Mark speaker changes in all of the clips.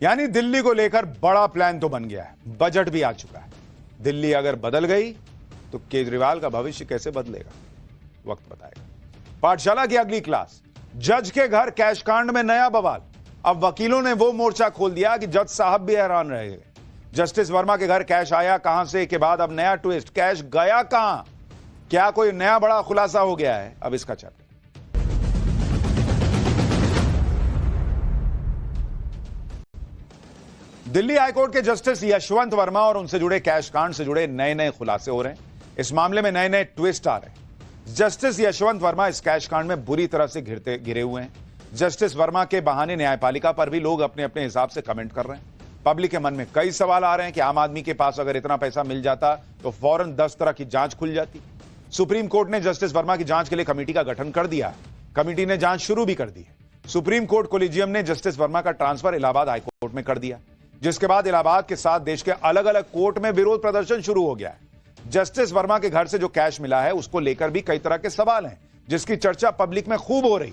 Speaker 1: यानी दिल्ली को लेकर बड़ा प्लान तो बन गया है, बजट भी आ चुका है। दिल्ली अगर बदल गई तो केजरीवाल का भविष्य कैसे बदलेगा, वक्त बताएगा। पाठशाला की अगली क्लास, जज के घर कैश कांड में नया बवाल। अब वकीलों ने वो मोर्चा खोल दिया कि जज साहब भी हैरान रहे। जस्टिस वर्मा के घर कैश आया कहां से के बाद अब नया ट्विस्ट, कैश गया कहां, क्या कोई नया बड़ा खुलासा हो गया है? अब इसका चर्चा। दिल्ली हाईकोर्ट के जस्टिस यशवंत वर्मा और उनसे जुड़े कैश कांड से जुड़े नए नए खुलासे हो रहे हैं। इस मामले में नए नए ट्विस्ट आ रहे हैं। जस्टिस यशवंत वर्मा इस कैश कांड में बुरी तरह से घिरे हुए हैं। जस्टिस वर्मा के बहाने न्यायपालिका पर भी लोग अपने अपने हिसाब से कमेंट कर रहे हैं। पब्लिक के मन में कई सवाल आ रहे हैं कि आम आदमी के पास अगर इतना पैसा मिल जाता तो फौरन 10 तरह की जांच खुल जाती। सुप्रीम कोर्ट ने जस्टिस वर्मा की जांच के लिए कमेटी का गठन कर दिया है। कमेटी ने जांच शुरू भी कर दी है। सुप्रीम कोर्ट कोलिजियम ने जस्टिस वर्मा का ट्रांसफर इलाहाबाद हाईकोर्ट में कर दिया, जिसके बाद इलाहाबाद के साथ देश के अलग अलग कोर्ट में विरोध प्रदर्शन शुरू हो गया है। जस्टिस वर्मा के घर से जो कैश मिला है उसको लेकर भी कई तरह के सवाल हैं, जिसकी चर्चा पब्लिक में खूब हो रही।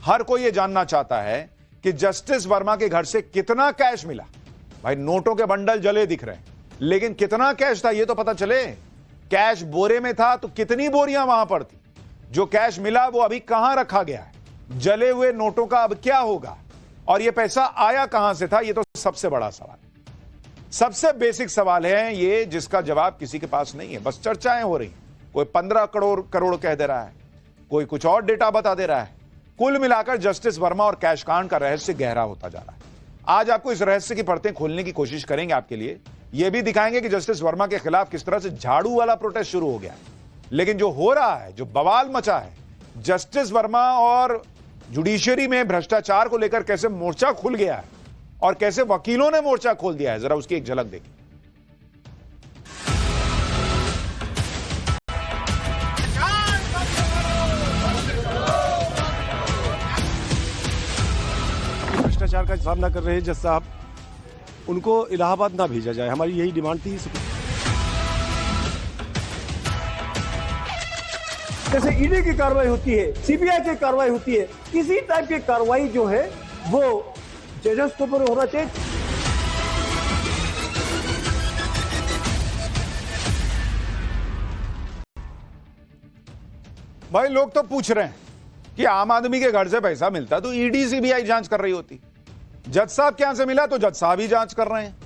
Speaker 1: हर कोई यह जानना चाहता है कि जस्टिस वर्मा के घर से कितना कैश मिला। भाई नोटों के बंडल जले दिख रहे हैं, लेकिन कितना कैश था यह तो पता चले। कैश बोरे में था तो कितनी बोरियां वहां पर थी? जो कैश मिला वो अभी कहां रखा गया है? जले हुए नोटों का अब क्या होगा? और यह पैसा आया कहां से था? यह तो सबसे बड़ा सवाल, सबसे बेसिक सवाल है ये, जिसका जवाब किसी के पास नहीं है। बस चर्चाएं हो रही, कोई 15 करोड़ कह दे रहा है, कोई कुछ और डेटा बता दे रहा है। कुल मिलाकर जस्टिस वर्मा और कैश कांड का रहस्य गहरा होता जा रहा है। आज आपको इस रहस्य की परतें खोलने की कोशिश करेंगे। आपके लिए यह भी दिखाएंगे कि जस्टिस वर्मा के खिलाफ किस तरह से झाड़ू वाला प्रोटेस्ट शुरू हो गया। लेकिन जो हो रहा है, जो बवाल मचा है, जस्टिस वर्मा और जुडिशरी में भ्रष्टाचार को लेकर कैसे मोर्चा खुल गया है और कैसे वकीलों ने मोर्चा खोल दिया है, जरा उसकी एक झलक देखिए।
Speaker 2: भ्रष्टाचार का सामना कर रहे जज साहब, उनको इलाहाबाद ना भेजा जाए, हमारी यही डिमांड थी।
Speaker 3: जैसे ईडी की कार्रवाई होती है, सीबीआई की कार्रवाई होती है, इसी टाइप की कार्रवाई जो है वो जजेस के ऊपर होना चाहिए।
Speaker 1: भाई लोग तो पूछ रहे हैं कि आम आदमी के घर से पैसा मिलता तो ईडी सीबीआई जांच कर रही होती। जज साहब के यहां से मिला तो जज साहब ही जांच कर रहे हैं।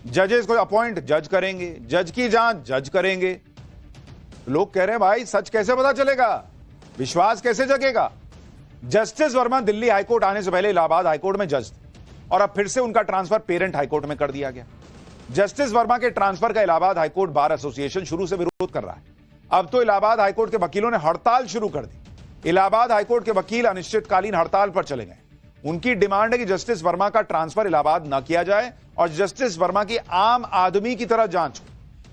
Speaker 1: जजेस को अपॉइंट जज करेंगे, जज की जांच जज करेंगे। लोग कह रहे हैं भाई सच कैसे पता चलेगा, विश्वास कैसे जगेगा? जस्टिस वर्मा दिल्ली हाईकोर्ट आने से पहले इलाहाबाद हाईकोर्ट में जज थे और अब फिर से उनका ट्रांसफर पेरेंट हाईकोर्ट में कर दिया गया। जस्टिस वर्मा के ट्रांसफर का इलाहाबाद हाईकोर्ट बार एसोसिएशन शुरू से विरोध कर रहा है। अब तो इलाहाबाद हाईकोर्ट के वकीलों ने हड़ताल शुरू कर दी। इलाहाबाद हाईकोर्ट के वकील अनिश्चितकालीन हड़ताल पर चले गए। उनकी डिमांड है कि जस्टिस वर्मा का ट्रांसफर इलाहाबाद न किया जाए और जस्टिस वर्मा की आम आदमी की तरह जांच हो।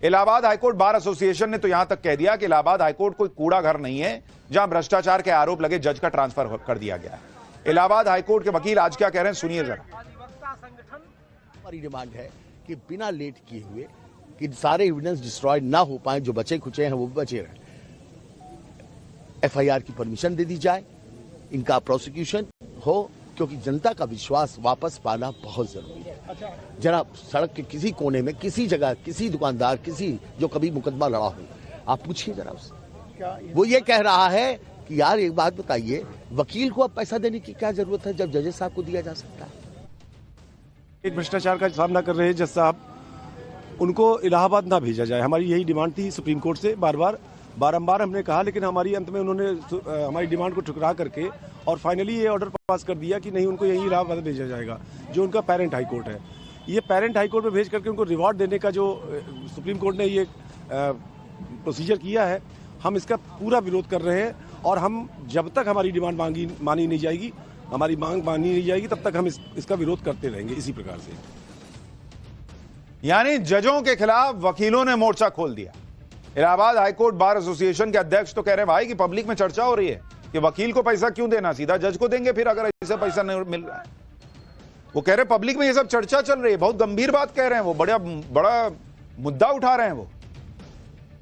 Speaker 1: इलाहाबाद हाईकोर्ट बार एसोसिएशन ने तो यहां तक कह दिया कि इलाहाबाद हाईकोर्ट कोई कूड़ा घर नहीं है जहां भ्रष्टाचार के आरोप लगे जज का ट्रांसफर कर दिया गया है। इलाहाबाद हाईकोर्ट के वकील आज क्या कह रहे हैं, सुनिए जरा।
Speaker 4: हमारी डिमांड है कि बिना लेट किए हुए कि सारे एविडेंस डिस्ट्रॉयड ना हो पाए, जो बचे खुचे हैं वो बचे रहें। एफआईआर की परमिशन दे दी जाए, इनका प्रोसिक्यूशन हो, क्योंकि जनता का विश्वास वापस पाना बहुत जरूरी है। जरा सड़क के किसी कोने में, किसी जगह, किसी दुकानदार, किसी जो कभी मुकदमा लड़ा हो, आप पूछिए जरा उससे। वो ये कह रहा है कि यार एक बात बताइए, वकील को अब पैसा देने की क्या जरूरत है जब जजेस साहब को दिया जा सकता है?
Speaker 2: एक भ्रष्टाचार का सामना कर रहे जज साहब, उनको इलाहाबाद ना भेजा जाए, हमारी यही डिमांड थी। सुप्रीम कोर्ट से बारंबार हमने कहा, लेकिन हमारी अंत में उन्होंने हमारी डिमांड को ठुकरा करके और फाइनली ये ऑर्डर पास कर दिया कि नहीं, उनको यही इलाहाबाद भेजा जाएगा, जो उनका पेरेंट हाई कोर्ट है। ये पेरेंट हाई कोर्ट में भेज करके उनको रिवॉर्ड देने का जो सुप्रीम कोर्ट ने ये प्रोसीजर किया है, हम इसका पूरा विरोध कर रहे हैं। और हम जब तक हमारी डिमांड मानी नहीं जाएगी, हमारी मांग मानी नहीं जाएगी, तब तक हम इसका विरोध करते रहेंगे इसी प्रकार से।
Speaker 1: यानी जजों के खिलाफ वकीलों ने मोर्चा खोल दिया। इलाहाबाद हाईकोर्ट बार एसोसिएशन के अध्यक्ष तो कह रहे हैं भाई कि पब्लिक में चर्चा हो रही है कि वकील को पैसा क्यों देना, सीधा जज को देंगे फिर अगर ऐसे पैसा नहीं मिल रहा है। वो कह रहे पब्लिक में ये सब चर्चा चल रही है, बहुत गंभीर बात कह रहे हैं वो, बड़ा मुद्दा उठा रहे हैं वो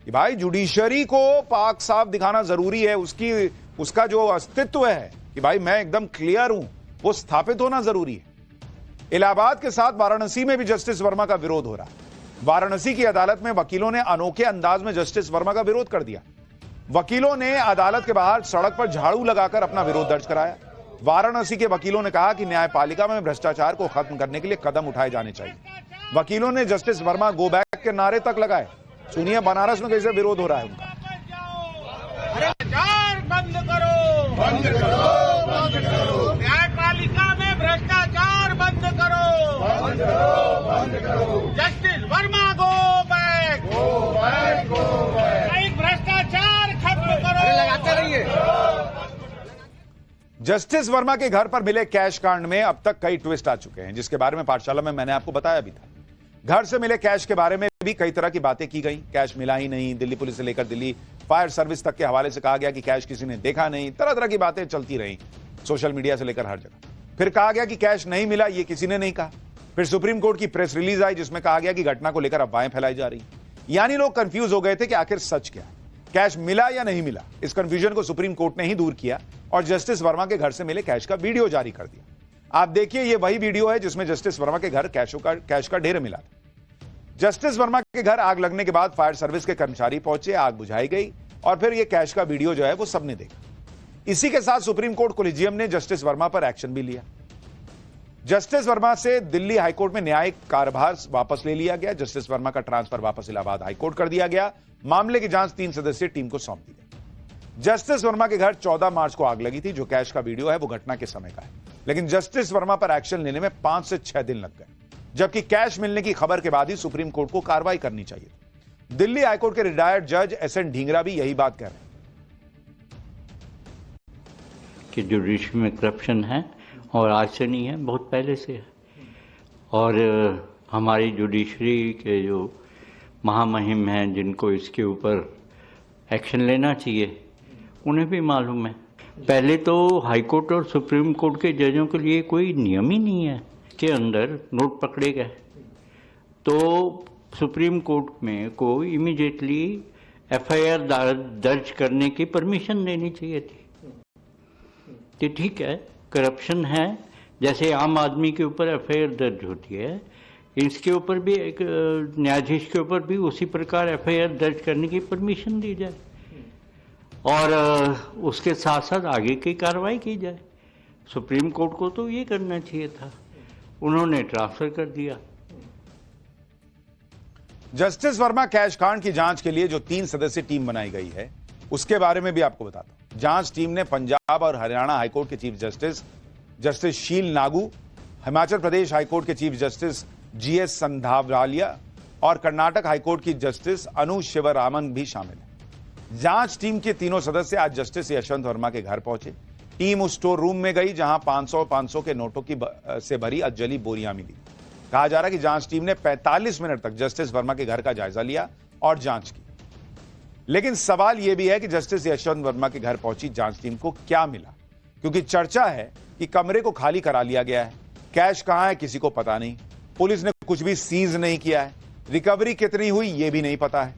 Speaker 1: कि भाई जुडिशरी को पाक साफ दिखाना जरूरी है, उसका जो अस्तित्व है कि भाई मैं एकदम क्लियर हूं, वो स्थापित होना जरूरी है। इलाहाबाद के साथ वाराणसी में भी जस्टिस वर्मा का विरोध हो रहा है। वाराणसी की अदालत में वकीलों ने अनोखे अंदाज में जस्टिस वर्मा का विरोध कर दिया। वकीलों ने अदालत के बाहर सड़क पर झाड़ू लगाकर अपना विरोध दर्ज कराया। वाराणसी के वकीलों ने कहा कि न्यायपालिका में भ्रष्टाचार को खत्म करने के लिए कदम उठाए जाने चाहिए। वकीलों ने जस्टिस वर्मा गो बैक के नारे तक लगाए। सुनिए बनारस में कैसे विरोध हो रहा है उनका।
Speaker 5: भ्रष्टाचार बंद करो, बंद करो, बंद करो। न्यायपालिका में भ्रष्टाचार बंद करो, बंद करो, बंद करो। Justice Verma go back, go back, go back. भ्रष्टाचार खत्म करो, लगाते रहिए।
Speaker 1: जस्टिस वर्मा के घर पर मिले कैश कांड में अब तक कई ट्विस्ट आ चुके हैं, जिसके बारे में पाठशाला में मैंने आपको बताया भी था। घर से मिले कैश के बारे में भी कई तरह की बातें की गई। कैश मिला ही नहीं, दिल्ली पुलिस से लेकर दिल्ली फायर सर्विस तक के हवाले से कहा गया कि कैश किसी ने देखा नहीं। तरह तरह की बातें चलती रही, सोशल मीडिया से लेकर हर जगह। फिर कहा गया कि कैश नहीं मिला, ये किसी ने नहीं कहा। फिर सुप्रीम कोर्ट की प्रेस रिलीज आई जिसमें कहा गया कि घटना को लेकर अफवाहें फैलाई जा रही। यानी लोग कंफ्यूज हो गए थे कि आखिर सच क्या है, कैश मिला या नहीं मिला। इस कंफ्यूजन को सुप्रीम कोर्ट ने ही दूर किया और जस्टिस वर्मा के घर से मिले कैश का वीडियो जारी कर दिया। आप देखिए, ये वही वीडियो है जिसमें जस्टिस वर्मा के घर कैश का ढेर मिला। जस्टिस वर्मा के घर आग लगने के बाद फायर सर्विस के कर्मचारी पहुंचे, आग बुझाई गई और फिर यह कैश का वीडियो जो है वो सबने देखा। इसी के साथ सुप्रीम कोर्ट कोलिजियम ने जस्टिस वर्मा पर एक्शन भी लिया। जस्टिस वर्मा से दिल्ली हाईकोर्ट में न्यायिक कार्यभार वापस ले लिया गया। जस्टिस वर्मा का ट्रांसफर वापस इलाहाबाद हाईकोर्ट कर दिया गया। मामले की जांच 3 सदस्यीय टीम को सौंप दी गई। जस्टिस वर्मा के घर 14 मार्च को आग लगी थी। जो कैश का वीडियो है वो घटना के समय का है, लेकिन जस्टिस वर्मा पर एक्शन लेने में 5 से 6 दिन लग गए, जबकि कैश मिलने की खबर के बाद ही सुप्रीम कोर्ट को कार्रवाई करनी चाहिए। दिल्ली हाईकोर्ट के रिटायर्ड जज एसएन ढींगरा भी यही बात कह रहे हैं
Speaker 6: कि जुडिशरी में करप्शन है और आज से नहीं है, बहुत पहले से है। और हमारी जुडिशरी के जो महामहिम हैं जिनको इसके ऊपर एक्शन लेना चाहिए, उन्हें भी मालूम है। पहले तो हाईकोर्ट और सुप्रीम कोर्ट के जजों के लिए कोई नियम ही नहीं है के अंदर नोट पकड़े गए तो सुप्रीम कोर्ट में को इमीडिएटली एफआईआर दर्ज करने की परमिशन देनी चाहिए थी। तो ठीक है, करप्शन है, जैसे आम आदमी के ऊपर एफआईआर दर्ज होती है, इसके ऊपर भी एक न्यायाधीश के ऊपर भी उसी प्रकार एफआईआर दर्ज करने की परमिशन दी जाए और उसके साथ साथ आगे की कार्रवाई की जाए। सुप्रीम कोर्ट को तो ये करना चाहिए था, उन्होंने ट्रांसफर कर दिया।
Speaker 1: जस्टिस वर्मा कैश कांड की जांच के लिए जो 3 सदस्यीय टीम बनाई गई है उसके बारे में भी आपको बताता हूं। जांच टीम ने पंजाब और हरियाणा हाईकोर्ट के चीफ जस्टिस शील नागू, हिमाचल प्रदेश हाईकोर्ट के चीफ जस्टिस जीएस संधावरालिया और कर्नाटक हाईकोर्ट की जस्टिस अनु शिवरामन भी शामिल है। जांच टीम के तीनों सदस्य आज जस्टिस यशवंत वर्मा के घर पहुंचे। टीम उस स्टोर रूम में गई जहां 500 के नोटों की से भरी अधजली बोरियां मिली। कहा जा रहा है कि जांच टीम ने 45 मिनट तक जस्टिस वर्मा के घर का जायजा लिया और जांच की। लेकिन सवाल यह भी है कि जस्टिस यशवंत वर्मा के घर पहुंची जांच टीम को क्या मिला, क्योंकि चर्चा है कि कमरे को खाली करा लिया गया है, कैश कहां है किसी को पता नहीं, पुलिस ने कुछ भी सीज नहीं किया है, रिकवरी कितनी हुई यह भी नहीं पता है।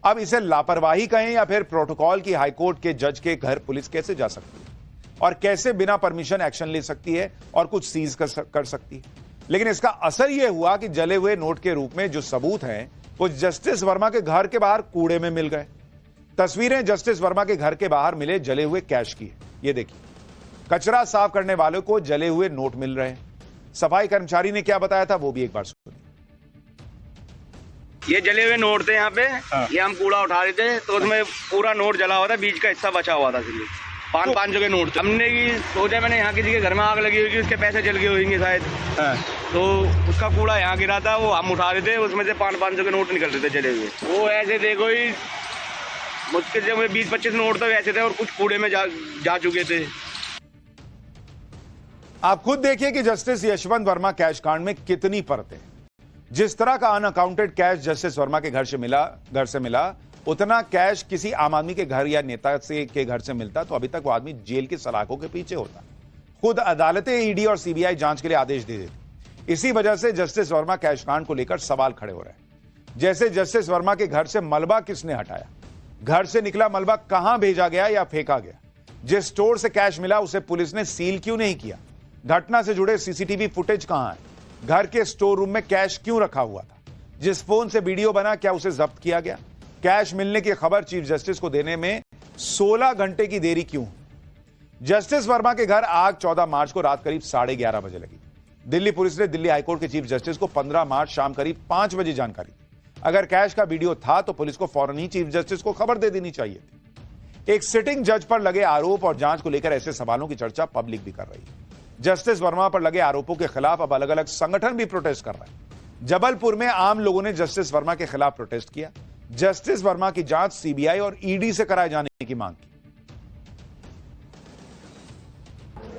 Speaker 1: अब इसे लापरवाही कहें या फिर प्रोटोकॉल की हाईकोर्ट के जज के घर पुलिस कैसे जा सकती है और कैसे बिना परमिशन एक्शन ले सकती है और कुछ सीज कर सकती है। लेकिन इसका असर यह हुआ कि जले हुए नोट के रूप में जो सबूत हैं वो जस्टिस वर्मा के घर के बाहर कूड़े में मिल गए। तस्वीरें जस्टिस वर्मा के घर के बाहर मिले जले हुए कैश की है। ये देखिए, कचरा साफ करने वालों को जले हुए नोट मिल रहे हैं। सफाई कर्मचारी ने क्या बताया था वो भी एक बार सुनिए।
Speaker 7: ये जले हुए नोट थे यहाँ पे, ये हम कूड़ा उठा रहे थे तो उसमें पूरा नोट जला हुआ था, बीच का हिस्सा बचा हुआ था सिर्फ 500 के नोट थे। हमने की सोचा, मैंने यहाँ किसी के घर में आग लगी हुई, उसके पैसे जल गए होंगे शायद, तो उसका कूड़ा यहाँ गिरा था, वो हम उठा रहे थे, उसमें से 500 के नोट निकल रहे थे जले हुए। वो ऐसे देखो ही मुश्किल से 20-25 नोट तो ऐसे थे और कुछ कूड़े में जा चुके थे।
Speaker 1: आप खुद देखिए कि जस्टिस यशवंत वर्मा कैश कांड में कितनी परतें। जिस तरह का अनअकाउंटेड कैश जस्टिस वर्मा के घर से मिला, उतना कैश किसी आम आदमी के घर या नेता के घर से मिलता तो अभी तक वो आदमी जेल की सलाखों के पीछे होता। खुद अदालतें ईडी और सीबीआई जांच के लिए आदेश दे देती। इसी वजह से जस्टिस वर्मा कैश कांड को लेकर सवाल खड़े हो रहे हैं। जैसे जस्टिस वर्मा के घर से मलबा किसने हटाया, घर से निकला मलबा कहां भेजा गया या फेंका गया, जिस स्टोर से कैश मिला उसे पुलिस ने सील क्यों नहीं किया, घटना से जुड़े सीसीटीवी फुटेज कहां है, घर के स्टोर रूम में कैश क्यों रखा हुआ था? जिस फोन से वीडियो बना क्या उसे जब्त किया गया? कैश मिलने की खबर चीफ जस्टिस को देने में 16 घंटे की देरी क्यों? जस्टिस वर्मा के घर आग 14 मार्च को रात करीब 11:30 बजे लगी। दिल्ली पुलिस ने दिल्ली हाईकोर्ट के चीफ जस्टिस को 15 मार्च शाम करीब 5 बजे जानकारी दी। अगर कैश का वीडियो था तो पुलिस को फौरन ही चीफ जस्टिस को खबर दे देनी चाहिए थी। एक सिटिंग जज पर लगे आरोप और जांच को लेकर ऐसे सवालों की चर्चा पब्लिक भी कर रही है। जस्टिस वर्मा पर लगे आरोपों के खिलाफ अब अलग अलग संगठन भी प्रोटेस्ट कर रहे हैं। जबलपुर में आम लोगों ने जस्टिस वर्मा के खिलाफ प्रोटेस्ट किया। जस्टिस वर्मा की जांच सीबीआई और ईडी से कराए जाने की मांग की।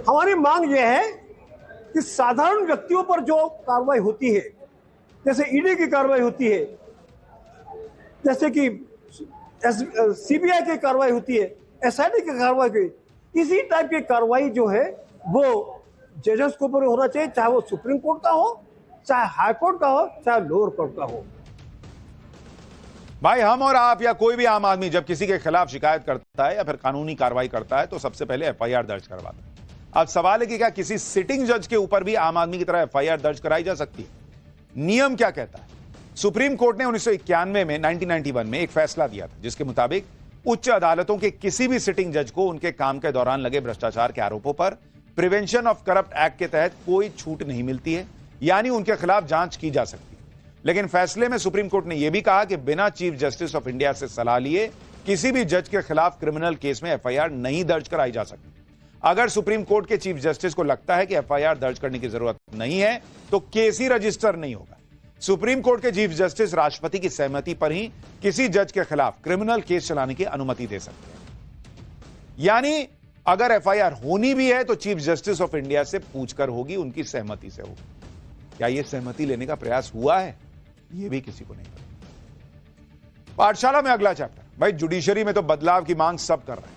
Speaker 3: हमारी मांग यह है कि साधारण व्यक्तियों पर जो कार्रवाई होती है, जैसे ईडी की कार्रवाई होती है, जैसे कि सीबीआई की कार्रवाई होती है, एसआईटी की कार्रवाई की, इसी टाइप की कार्रवाई जो है वो जजेस के ऊपर होना चाहिए, चाहे वो सुप्रीम कोर्ट का हो, चाहे हाई कोर्ट का हो, चाहे लोअर कोर्ट का हो।
Speaker 1: भाई हम और आप या कोई भी आम आदमी जब किसी के खिलाफ शिकायत करता है या फिर कानूनी कार्रवाई करता है तो सबसे पहले एफआईआर दर्ज करवाता है। अब सवाल है कि क्या किसी सिटिंग जज के ऊपर भी आम आदमी की तरह एफआईआर दर्ज कराई जा सकती है? नियम क्या कहता है? सुप्रीम कोर्ट ने 1991 में 1991 में एक फैसला दिया था जिसके मुताबिक उच्च अदालतों के किसी भी सिटिंग जज को उनके काम के दौरान लगे भ्रष्टाचार के आरोपों पर प्रिवेंशन ऑफ करप्ट एक्ट के तहत कोई छूट नहीं मिलती है, यानी उनके खिलाफ जांच की जा सकती है। लेकिन फैसले में सुप्रीम कोर्ट ने यह भी कहा कि बिना चीफ जस्टिस ऑफ इंडिया से सलाह लिए किसी भी जज के खिलाफ क्रिमिनल केस में एफआईआर नहीं दर्ज कराई जा सकती। अगर सुप्रीम कोर्ट के चीफ जस्टिस को लगता है कि एफआईआर दर्ज करने की जरूरत नहीं है तो केस ही रजिस्टर नहीं होगा। सुप्रीम कोर्ट के चीफ जस्टिस राष्ट्रपति की सहमति पर ही किसी जज के खिलाफ क्रिमिनल केस चलाने की अनुमति दे सकते हैं। यानी अगर एफआईआर होनी भी है तो चीफ जस्टिस ऑफ इंडिया से पूछकर होगी, उनकी सहमति से होगी। क्या यह सहमति लेने का प्रयास हुआ है? यह भी किसी को नहीं पता। पाठशाला में अगला चैप्टर। भाई जुडिशरी में तो बदलाव की मांग सब कर रहे हैं।